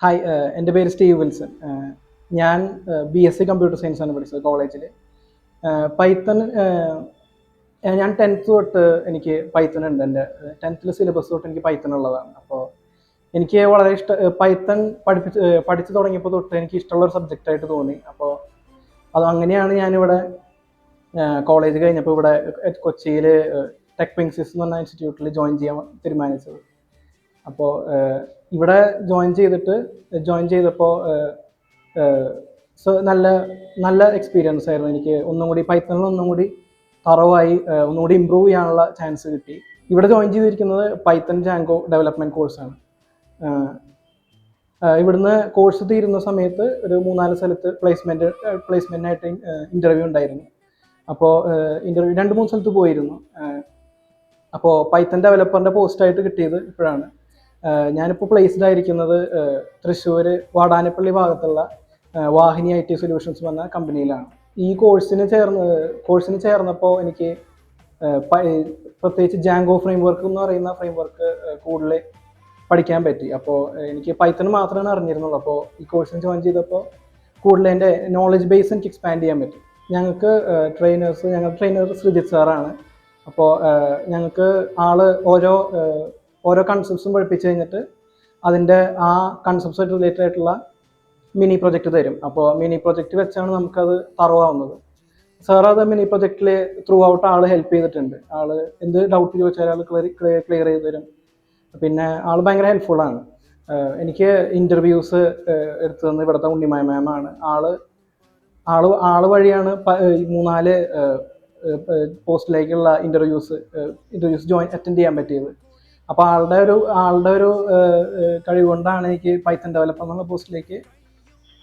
Hi, എൻ്റെ പേര് Steve Wilson. ഞാൻ BSc കമ്പ്യൂട്ടർ സയൻസ് ആണ് പഠിച്ചത് കോളേജിൽ. പൈത്തൺ ഞാൻ 10th തൊട്ട് എനിക്ക് പൈത്തൺ ഉണ്ട്. എൻ്റെ 10th സിലബസ് തൊട്ട് എനിക്ക് പൈത്തൺ ഉള്ളതാണ്. അപ്പോൾ എനിക്ക് വളരെ പൈത്തൺ പഠിച്ചു തുടങ്ങിയപ്പോൾ തൊട്ട് എനിക്ക് ഇഷ്ടമുള്ള ഒരു സബ്ജക്റ്റായിട്ട് തോന്നി. അപ്പോൾ അങ്ങനെയാണ് ഞാനിവിടെ കോളേജ് കഴിഞ്ഞപ്പോൾ ഇവിടെ കൊച്ചിയിൽ ടെക് വിങ്സിസ് എന്ന് പറഞ്ഞ ഇൻസ്റ്റിറ്റ്യൂട്ടിൽ ജോയിൻ ചെയ്യാൻ തീരുമാനിച്ചത്. അപ്പോൾ ഇവിടെ ജോയിൻ ചെയ്തപ്പോൾ നല്ല നല്ല എക്സ്പീരിയൻസ് ആയിരുന്നു. എനിക്ക് ഒന്നും കൂടി പൈത്തണിൽ ഒന്നും കൂടി തറവായി ഒന്നും കൂടി ഇമ്പ്രൂവ് ചെയ്യാനുള്ള ചാൻസ് കിട്ടി. ഇവിടെ ജോയിൻ ചെയ്തിരിക്കുന്നത് പൈത്തൺ ജാങ്കോ ഡെവലപ്മെൻറ്റ് കോഴ്സാണ്. ഇവിടുന്ന് കോഴ്സ് തീരുന്ന സമയത്ത് ഒരു 3-4 സ്ഥലത്ത് പ്ലേസ്മെൻറ്റായിട്ട് ഇൻ്റർവ്യൂ ഉണ്ടായിരുന്നു. അപ്പോൾ ഇൻ്റർവ്യൂ 2-3 സ്ഥലത്ത് പോയിരുന്നു. അപ്പോൾ പൈത്തൺ ഡെവലപ്പറിൻ്റെ പോസ്റ്റായിട്ട് കിട്ടിയത് ഇപ്പോഴാണ്. ഞാനിപ്പോൾ പ്ലേസ്ഡ് ആയിരിക്കുന്നത് തൃശ്ശൂർ വാടാനപ്പള്ളി ഭാഗത്തുള്ള വാഹിനി IT സൊല്യൂഷൻസ് പറഞ്ഞ കമ്പനിയിലാണ്. ഈ കോഴ്സിന് ചേർന്നപ്പോൾ എനിക്ക് പ്രത്യേകിച്ച് ജാങ്കോ ഫ്രെയിംവർക്ക് എന്ന് പറയുന്ന ഫ്രെയിംവർക്ക് കൂടുതൽ പഠിക്കാൻ പറ്റി. അപ്പോൾ എനിക്ക് പൈത്തൺ മാത്രമാണ് അറിഞ്ഞിരുന്നുള്ളൂ. അപ്പോൾ ഈ കോഴ്സിന് ജോയിൻ ചെയ്തപ്പോൾ കൂടുതൽ എൻ്റെ നോളജ് ബേസ് എനിക്ക് എക്സ്പാൻഡ് ചെയ്യാൻ പറ്റി. ഞങ്ങളുടെ ട്രെയിനർ ശ്രീജിത്ത് സാറാണ്. അപ്പോൾ ഞങ്ങൾക്ക് ഓരോ കൺസെപ്റ്റ്സും പഠിപ്പിച്ച് കഴിഞ്ഞിട്ട് അതിൻ്റെ ആ കൺസെപ്റ്റ്സായിട്ട് റിലേറ്റഡ് ആയിട്ടുള്ള മിനി പ്രൊജക്റ്റ് തരും. അപ്പോൾ മിനി പ്രൊജക്റ്റ് വെച്ചാണ് നമുക്കത് തറവാവുന്നത്. സാർ അത് മിനി പ്രൊജക്റ്റിൽ ത്രൂ ഔട്ട് ഹെൽപ്പ് ചെയ്തിട്ടുണ്ട്. എന്ത് ഡൗട്ട് ചോദിച്ചാൽ ക്ലിയർ ചെയ്ത് തരും. പിന്നെ ഭയങ്കര ഹെൽപ്ഫുള്ളാണ്. എനിക്ക് ഇൻ്റർവ്യൂസ് എടുത്തു തന്നത് ഇവിടുത്തെ ഉണ്ണിമായ മാമാണ്. ആള് വഴിയാണ് 3-4 പോസ്റ്റിലേക്കുള്ള ഇൻ്റർവ്യൂസ് അറ്റൻഡ് ചെയ്യാൻ പറ്റിയത്. അപ്പോൾ ആളുടെ ഒരു കഴിവ് കൊണ്ടാണ് എനിക്ക് പൈത്തൺ ഡെവലപ്പർ എന്നുള്ള പോസ്റ്റിലേക്ക്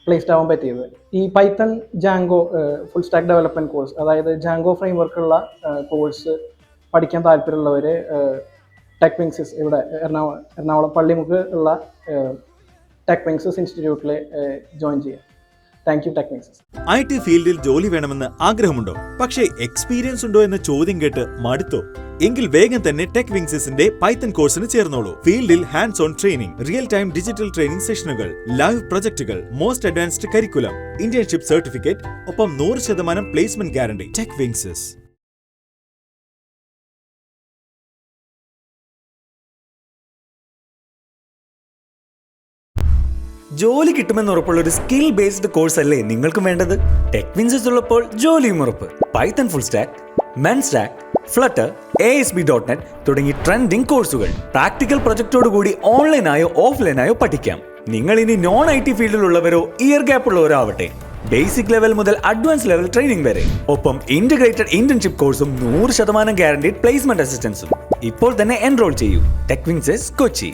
പ്ലേസ്ഡ് ആവാൻ പറ്റിയത്. ഈ Python Django full stack development course, അതായത് ജാങ്കോ ഫ്രെയിംവർക്കുള്ള കോഴ്സ് പഠിക്കാൻ താല്പര്യമുള്ളവർ ടെക് വിങ്സിസ് ഇവിടെ എറണാകുളം പള്ളിമുക്ക് ഉള്ള ടെക് വിങ്സിസ് ഇൻസ്റ്റിറ്റ്യൂട്ടിൽ ജോയിൻ ചെയ്യാം. Thank you Tech Wingsys. IT ഫീൽഡിൽ ജോലി വേണമെന്ന് ആഗ്രഹമുണ്ടോ? പക്ഷേ എക്സ്പീരിയൻസ് ഉണ്ടോ എന്ന് ചോദ്യം കേട്ട് മടുത്തോ? എങ്കിൽ വേഗം തന്നെ ടെക് വിങ്സിന്റെ പൈത്തൺ കോഴ്സിന് ചേർന്നോളൂ. ഫീൽഡിൽ hands on training, real time digital training സെഷനുകൾ, ലൈവ് പ്രൊജക്ടുകൾ, most advanced curriculum, internship certificate, ഒപ്പം 100% പ്ലേസ്മെന്റ് ഗ്യാരണ്ടി. ടെക് വിങ്സിസ്. ജോലി കിട്ടുമെന്ന് ഉറപ്പുള്ള ഒരു സ്കിൽ ബേസ്ഡ് കോഴ്സ് അല്ലേ നിങ്ങൾക്കും വേണ്ടത്? ടെക് വിങ്സിസ് ഉള്ളപ്പോൾ ജോലിയും ഉറപ്പ്. Python full stack, men stack, flutter, ASP.NET തുടങ്ങി ട്രെൻഡിംഗ് കോഴ്സുകൾ പ്രാക്ടിക്കൽ പ്രൊജക്ടോടുകൂടി ഓൺലൈനായോ ഓഫ്ലൈനായോ പഠിക്കാം. നിങ്ങൾ ഇനി നോൺ IT ഫീൽഡിലുള്ളവരോ ഇയർ ഗ്യാപ്പ് ഉള്ളവരോ ആവട്ടെ, ബേസിക് ലെവൽ മുതൽ അഡ്വാൻസ് ലെവൽ ട്രെയിനിങ് വരെ, ഒപ്പം ഇന്റഗ്രേറ്റഡ് ഇന്റേൺഷിപ്പ് കോഴ്സും 100% ഗ്യാരണ്ടീഡ് പ്ലേസ്മെന്റ് അസിസ്റ്റൻസും. ഇപ്പോൾ തന്നെ എൻറോൾ ചെയ്യൂ. ടെക് വിങ്സിസ് കൊച്ചി.